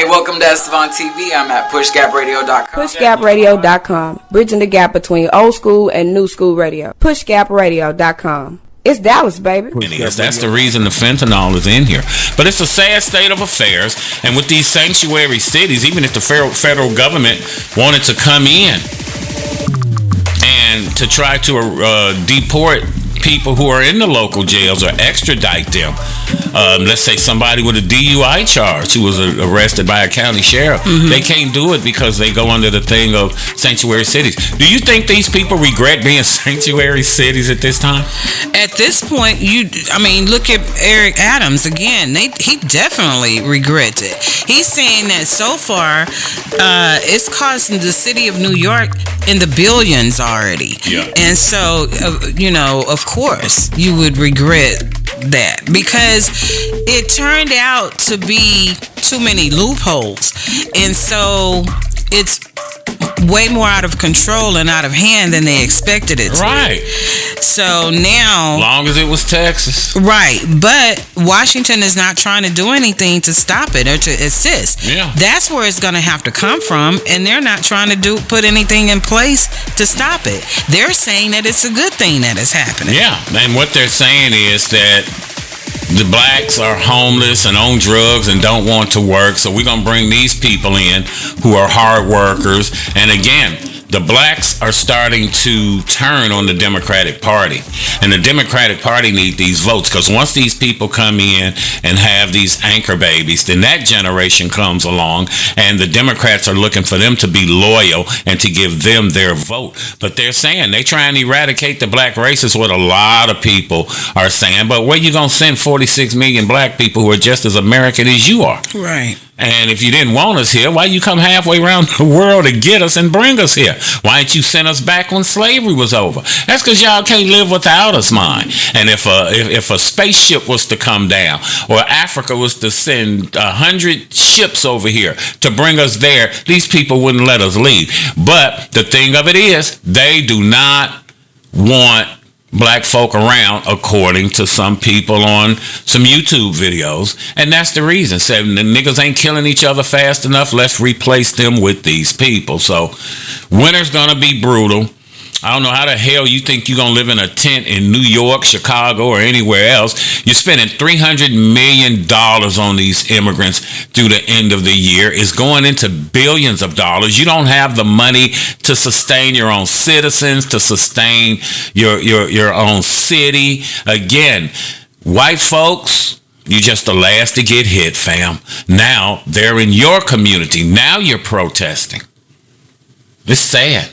Welcome to Estevan TV. I'm at pushgapradio.com. Pushgapradio.com. Bridging the gap between old school and new school radio. Pushgapradio.com. It's Dallas, baby. That's the reason the fentanyl is in here. But it's a sad state of affairs. And with these sanctuary cities, even if the federal government wanted to come in and to try to deport people who are in the local jails or extradite them. Let's say somebody with a DUI charge who was arrested by a county sheriff. They can't do it because they go under the thing of sanctuary cities. Do you think these people regret being sanctuary cities at this time? At this point, look at Eric Adams again. He definitely regrets it. He's saying that so far, it's costing the city of New York in the billions already. Yeah. And so, of course, you would regret that because it turned out to be too many loopholes. And so it's way more out of control and out of hand than they expected it to. Right. So now... Long as it was Texas. Right. But Washington is not trying to do anything to stop it or to assist. Yeah. That's where it's going to have to come from. And they're not trying to put anything in place to stop it. They're saying that it's a good thing that is happening. Yeah. And what they're saying is that the blacks are homeless and on drugs and don't want to work, so we're going to bring these people in who are hard workers. And again, the blacks are starting to turn on the Democratic Party. And the Democratic Party need these votes because once these people come in and have these anchor babies, then that generation comes along and the Democrats are looking for them to be loyal and to give them their vote. But they're saying they try and eradicate the black race is what a lot of people are saying. But where you going to send 46 million black people who are just as American as you are? Right. And if you didn't want us here, why you come halfway around the world to get us and bring us here? Why didn't you send us back when slavery was over? That's because y'all can't live without us, man. And if a spaceship was to come down, or Africa was to send 100 ships over here to bring us there, these people wouldn't let us leave. But the thing of it is, they do not want black folk around, according to some people on some YouTube videos. And that's the reason. Saying the niggas ain't killing each other fast enough, let's replace them with these people. So winter's gonna be brutal. I don't know how the hell you think you're going to live in a tent in New York, Chicago, or anywhere else. You're spending $300 million on these immigrants through the end of the year. It's going into billions of dollars. You don't have the money to sustain your own citizens, to sustain your own city. Again, white folks, you're just the last to get hit, fam. Now they're in your community. Now you're protesting. It's sad.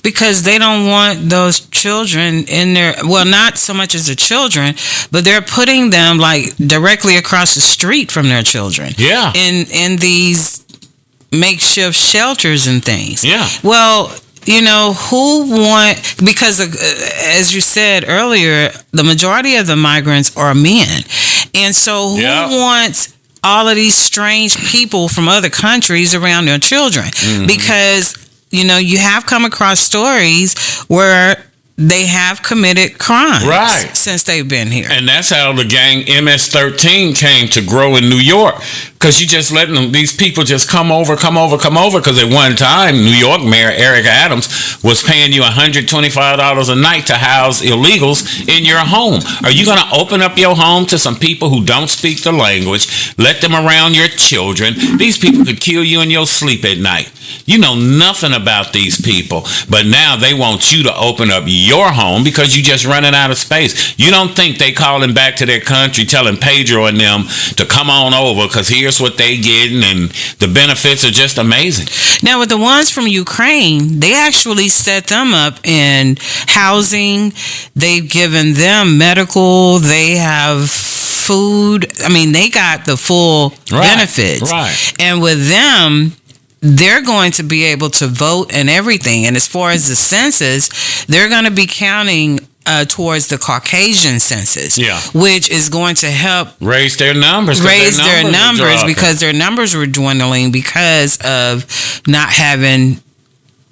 Because they don't want those children in there. Well, not so much as the children, but they're putting them like directly across the street from their children. Yeah. In these makeshift shelters and things. Yeah. Well, because as you said earlier, the majority of the migrants are men. And so who wants all of these strange people from other countries around their children? Because you have come across stories where they have committed crimes since they've been here. And that's how the gang MS-13 came to grow in New York. Because you just letting these people just come over. Because at one time, New York Mayor Eric Adams was paying you $125 a night to house illegals in your home. Are you going to open up your home to some people who don't speak the language, let them around your children? These people could kill you in your sleep at night. You know nothing about these people, but now they want you to open up your home because you just running out of space. You don't think they calling back to their country, telling Pedro and them to come on over because here's what they getting and the benefits are just amazing. Now with the ones from Ukraine, they actually set them up in housing. They've given them medical. They have food. I mean, they got the full benefits. Right. And with them, they're going to be able to vote and everything. And as far as the census, they're going to be counting towards the Caucasian census, which is going to help raise their numbers. Because their numbers were dwindling because of not having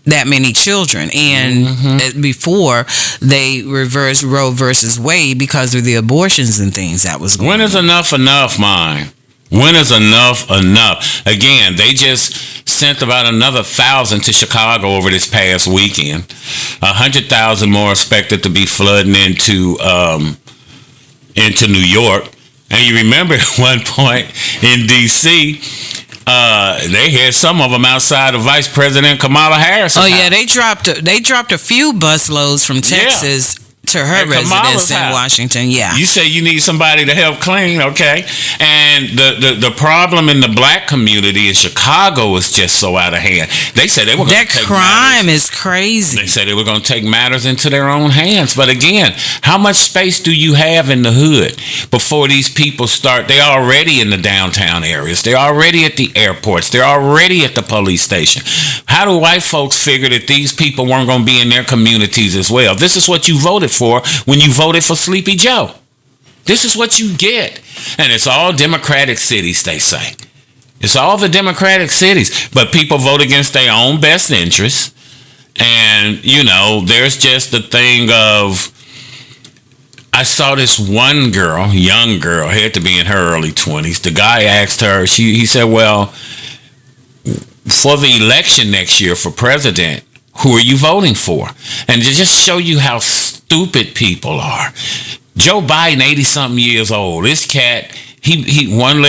that many children. And before they reversed Roe versus Wade because of the abortions and things that was going on. When is enough, mine? When is enough enough? Again, they just sent about another 1,000 to Chicago over this past weekend. 100,000 more expected to be flooding into New York. And you remember at one point in D.C., they had some of them outside of Vice President Kamala Harris. Oh yeah, they dropped a few busloads from Texas to her residence in Washington. Yeah, you say you need somebody to help clean, okay? And the problem in the black community in Chicago is just so out of hand. They said they were going to take crime is crazy. They said they were going to take matters into their own hands. But again, how much space do you have in the hood before these people start? They're already in the downtown areas. They're already at the airports. They're already at the police station. How do white folks figure that these people weren't going to be in their communities as well? This is what you voted for when you voted for Sleepy Joe. This is what you get. And it's all Democratic cities, they say. It's all the Democratic cities. But people vote against their own best interests. And, there's just the thing of, I saw this one girl, young girl, had to be in her early 20s. The guy asked her, he said, well, for the election next year for president, who are you voting for? And to just show you how stupid people are. Joe Biden, 80-something years old. This cat, he one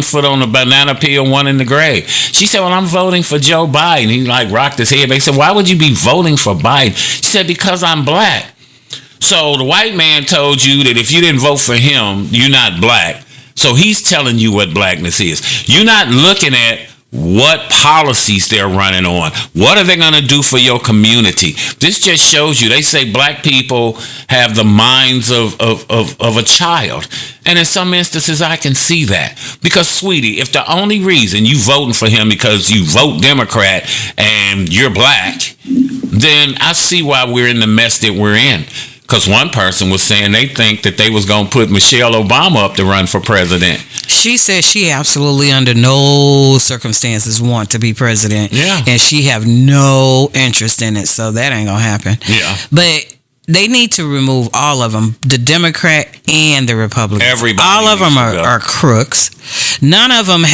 foot on the banana peel, one in the grave. She said, well, I'm voting for Joe Biden. He rocked his head. They said, why would you be voting for Biden? She said, because I'm black. So the white man told you that if you didn't vote for him, you're not black. So he's telling you what blackness is. You're not looking at what policies they're running on. What are they going to do for your community? This just shows you. They say black people have the minds of a child. And in some instances, I can see that. Because, sweetie, if the only reason you voting for him because you vote Democrat and you're black, then I see why we're in the mess that we're in. Because one person was saying they think that they was going to put Michelle Obama up to run for president. She said she absolutely under no circumstances want to be president. Yeah. And she have no interest in it. So that ain't going to happen. Yeah. But they need to remove all of them, the Democrat and the Republican. Everybody. All of them are crooks. None of them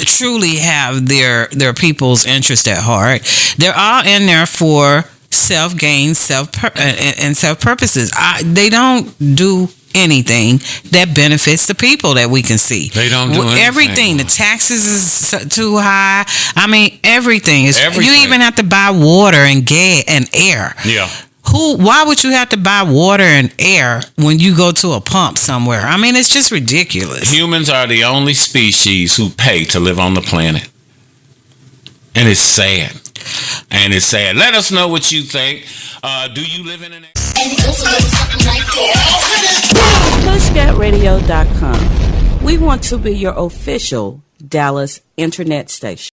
truly have their people's interest at heart. They're all in there for self-gain, self-purposes. They don't do anything that benefits the people that we can see. They don't do anything. Everything. The taxes is too high. I mean, everything is. Everything. You even have to buy water and gas and air. Yeah. Why would you have to buy water and air when you go to a pump somewhere? I mean, it's just ridiculous. Humans are the only species who pay to live on the planet. And it's sad. Let us know what you think. Do you live in an... PushGapRadio.com. We want to be your official Dallas internet station.